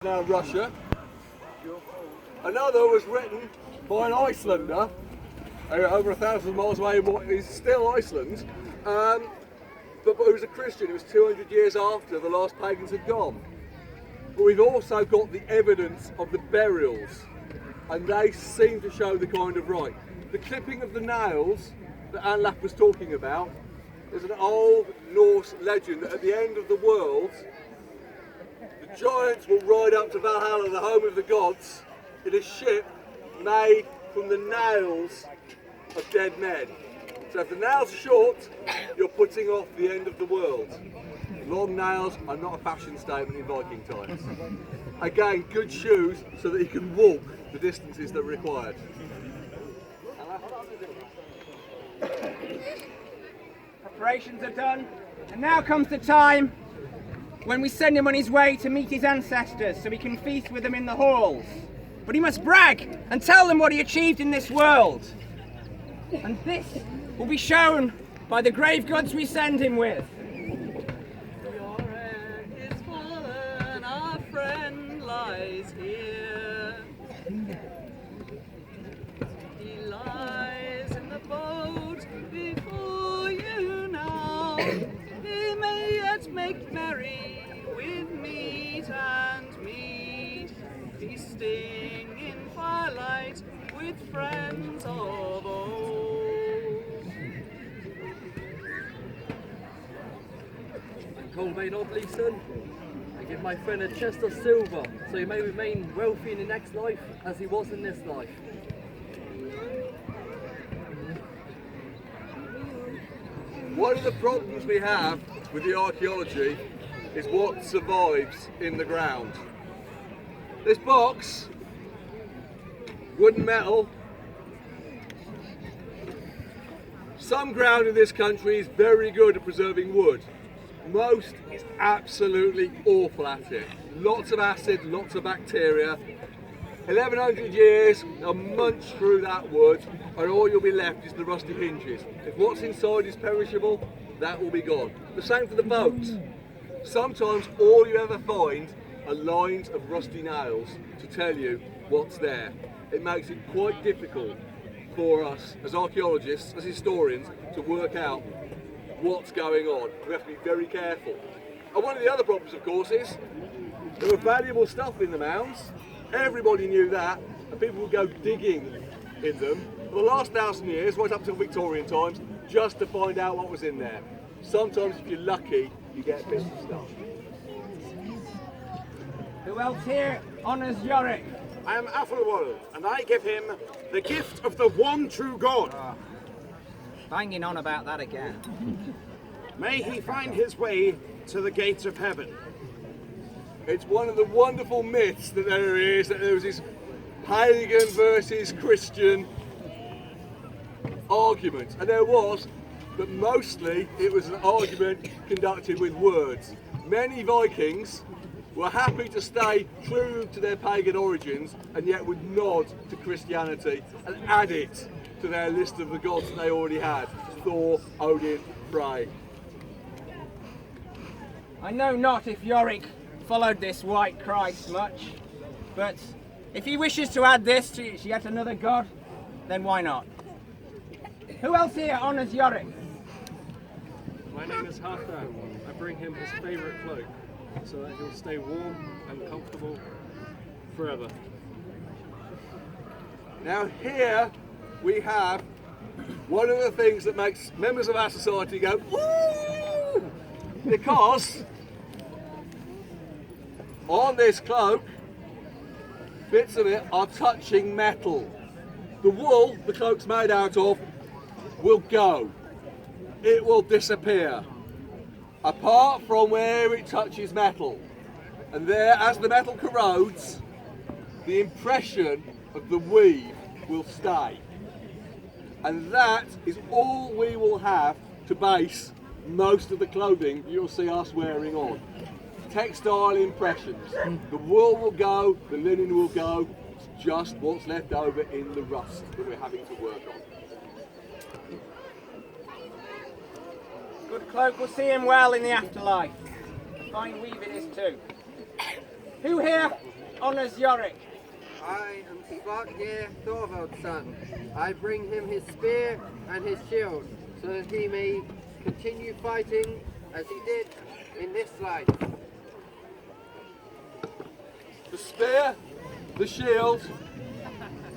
Now Russia. Another was written by an Icelander over 1,000 miles away in what is still Iceland, but he was a Christian. It was 200 years after the last pagans had gone. But we've also got the evidence of the burials, and they seem to show the kind of right. The clipping of the nails that Anlaf was talking about is an old Norse legend that at the end of the world, the giants will ride up to Valhalla, the home of the gods, in a ship made from the nails of dead men. So if the nails are short, you're putting off the end of the world. Long nails are not a fashion statement in Viking times. Again, good shoes so that you can walk the distances that are required. Preparations are done, and now comes the time when we send him on his way to meet his ancestors so he can feast with them in the halls. But he must brag and tell them what he achieved in this world. And this will be shown by the grave goods we send him with. Your head is fallen, our friend lies here. He lies in the boat before you now. He may yet make merry with meat and mead, feasting in firelight with friends of old. Cold made oddly, son. I give my friend a chest of silver, so he may remain wealthy in the next life as he was in this life. One of the problems we have with the archaeology is what survives in the ground. This box, wood and metal. Some ground in this country is very good at preserving wood. Most is absolutely awful at it. Lots of acid, lots of bacteria. 1100 years, they'll munch through that wood, and all you'll be left is the rusty hinges. If what's inside is perishable, that will be gone. The same for the boat. Sometimes all you ever find are lines of rusty nails to tell you what's there. It makes it quite difficult for us as archaeologists, as historians, to work out what's going on. We have to be very careful. And one of the other problems, of course, is there were valuable stuff in the mounds. Everybody knew that, and people would go digging in them for the last 1,000 years, right up till Victorian times, just to find out what was in there. Sometimes, if you're lucky, you get bits of stuff. Who else here honours Yorick? I am Athelwold, and I give him the gift of the one true God. Banging on about that again. May he find his way to the gates of heaven. It's one of the wonderful myths that there is, that there was this pagan versus Christian argument. And there was, but mostly it was an argument conducted with words. Many Vikings were happy to stay true to their pagan origins and yet would nod to Christianity and add it to their list of the gods that they already had. Thor, Odin, Frey. I know not if Yorick followed this white Christ much, but if he wishes to add this to yet another god, then why not? Who else here honours Yorick? My name is Halfdan. I bring him his favourite cloak, so that he'll stay warm and comfortable forever. Now here we have one of the things that makes members of our society go, ooh, because on this cloak, bits of it are touching metal. The wool the cloak's made out of will go. It will disappear, apart from where it touches metal. And there, as the metal corrodes, the impression of the weave will stay. And that is all we will have to base most of the clothing you'll see us wearing on. Textile impressions. The wool will go, the linen will go, it's just what's left over in the rust that we're having to work on. Good cloak will see him well in the afterlife. A fine weave it is too. Who here honours Yorick? I am Svartgeir Thorvald's son. I bring him his spear and his shield, so that he may continue fighting as he did in this life. The spear, the shield,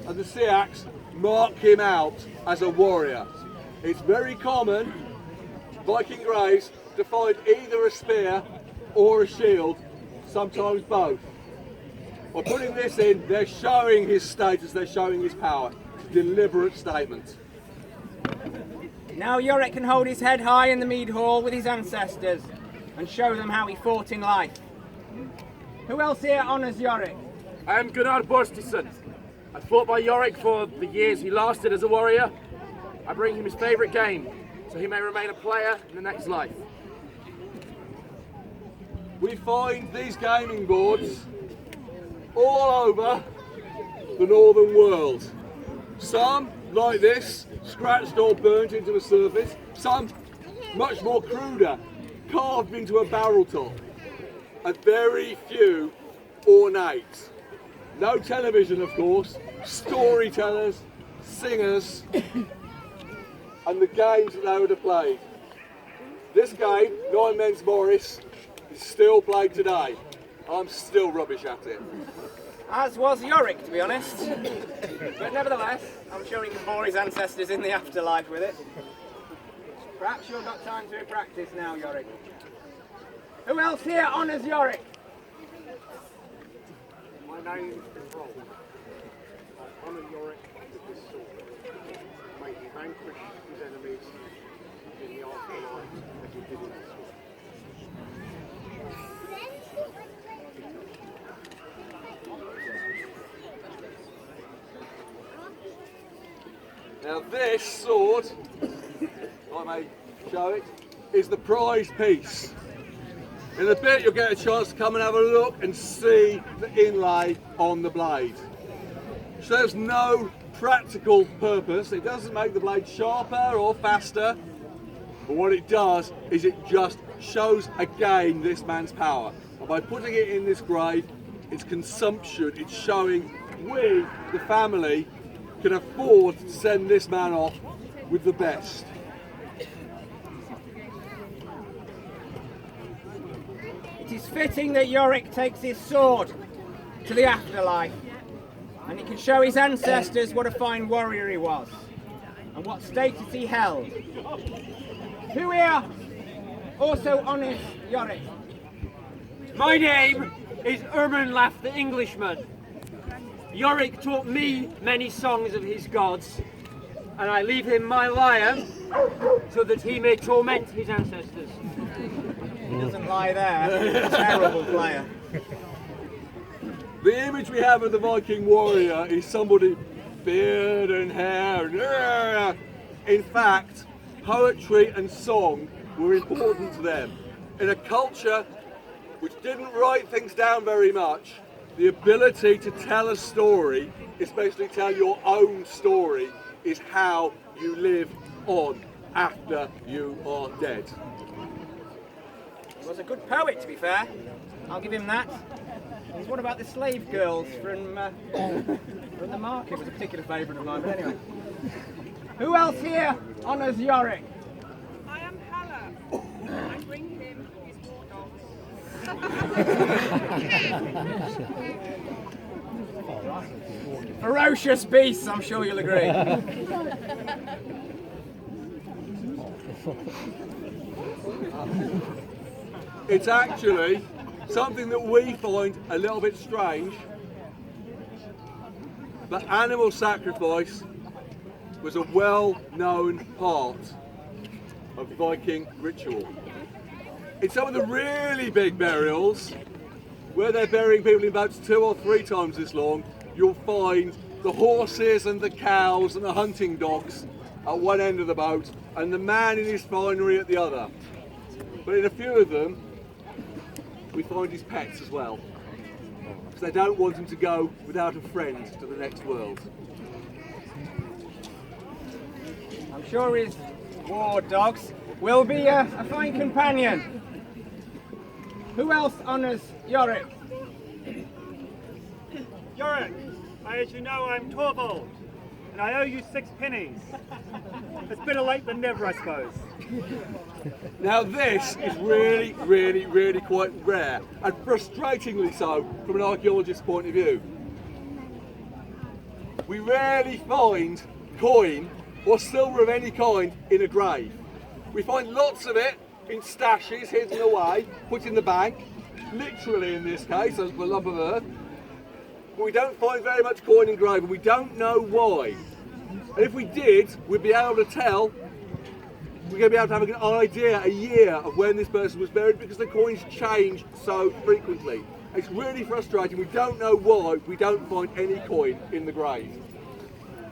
and the sea axe mark him out as a warrior. It's very common, Viking graves, to find either a spear or a shield, sometimes both. By putting this in, they're showing his status, they're showing his power. It's a deliberate statement. Now Yorick can hold his head high in the mead hall with his ancestors and show them how he fought in life. Who else here honours Yorick? I am Gunnar Borstison. I fought by Yorick for the years he lasted as a warrior. I bring him his favourite game, so he may remain a player in the next life. We find these gaming boards all over the northern world. Some, like this, scratched or burnt into the surface. Some, much more cruder, carved into a barrel top. And very few ornate. No television, of course, storytellers, singers, and the games that they would have played. This game, Nine Men's Morris, is still played today. I'm still rubbish at it. As was Yorick, to be honest. But nevertheless, I'm sure he can bore his ancestors in the afterlife with it. Perhaps you've got time to practice now, Yorick. Who else here honours Yorick? My name is Roll. I honour Yorick with this sword. May he vanquish his enemies in the afterlife as he did in this sword. Now this sword, I may show it, is the prize piece. In a bit you'll get a chance to come and have a look and see the inlay on the blade. It serves no practical purpose, it doesn't make the blade sharper or faster, but what it does is it just shows again this man's power. And by putting it in this grave, it's consumption, it's showing we, the family, can afford to send this man off with the best. It is fitting that Yorick takes his sword to the afterlife, and he can show his ancestors what a fine warrior he was, and what status he held. Who here also honours Yorick? My name is Ermenlaf the Englishman. Yorick taught me many songs of his gods, and I leave him my lyre so that he may torment his ancestors. He doesn't lie there. Terrible player. The image we have of the Viking warrior is somebody beard and hair and in fact, poetry and song were important to them. In a culture which didn't write things down very much, the ability to tell a story, especially tell your own story, is how you live on after you are dead. He was a good poet, to be fair. I'll give him that. What about the slave girls from the market? Was a particular favourite of mine, but anyway. Who else here honours Yorick? I am Halla. I bring him his war dogs. Ferocious beasts, I'm sure you'll agree. It's actually something that we find a little bit strange, but animal sacrifice was a well-known part of Viking ritual. In some of the really big burials, where they're burying people in boats 2 or 3 times this long, you'll find the horses and the cows and the hunting dogs at one end of the boat and the man in his finery at the other. But in a few of them, we find his pets as well, because they don't want him to go without a friend to the next world. I'm sure his war dogs will be a fine companion. Who else honours Yorick? Yorick, as you know, I'm Torvald, and I owe you 6 pennies. It's better late than never, I suppose. Now this is really quite rare, and frustratingly so from an archaeologist's point of view. We rarely find coin or silver of any kind in a grave. We find lots of it in stashes hidden away, put in the bank, literally in this case, as a lump of earth. But we don't find very much coin in grave, and we don't know why. And if we did, we'd be able to tell, we're going to be able to have an idea, a year of when this person was buried, because the coins change so frequently. It's really frustrating. We don't know why we don't find any coin in the grave.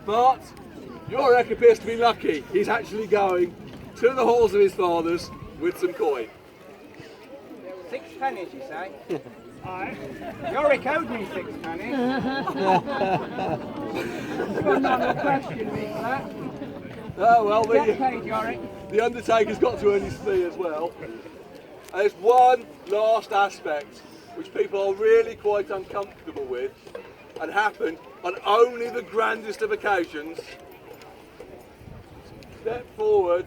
But Yorick appears to be lucky. He's actually going to the halls of his fathers with some coin. 6 pennies, you say? Aye. Yorick owed me 6 pennies. You're not a question me for that. Oh well, Get paid, Yorick. the Undertaker's got to earn his fee as well. And there's one last aspect which people are really quite uncomfortable with, and happened on only the grandest of occasions. Step forward,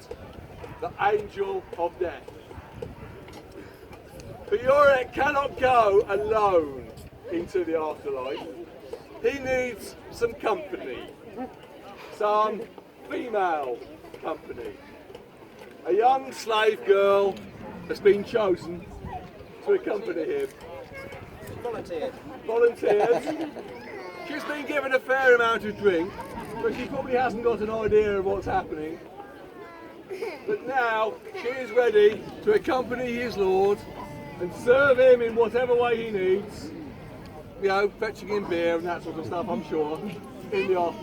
the Angel of Death. But Yorick cannot go alone into the afterlife. He needs some company, some female company. A young slave girl has been chosen to accompany him. Volunteers. She's been given a fair amount of drink, but she probably hasn't got an idea of what's happening. But now she is ready to accompany his lord and serve him in whatever way he needs. You know, fetching him beer and that sort of stuff, I'm sure, in the afternoon.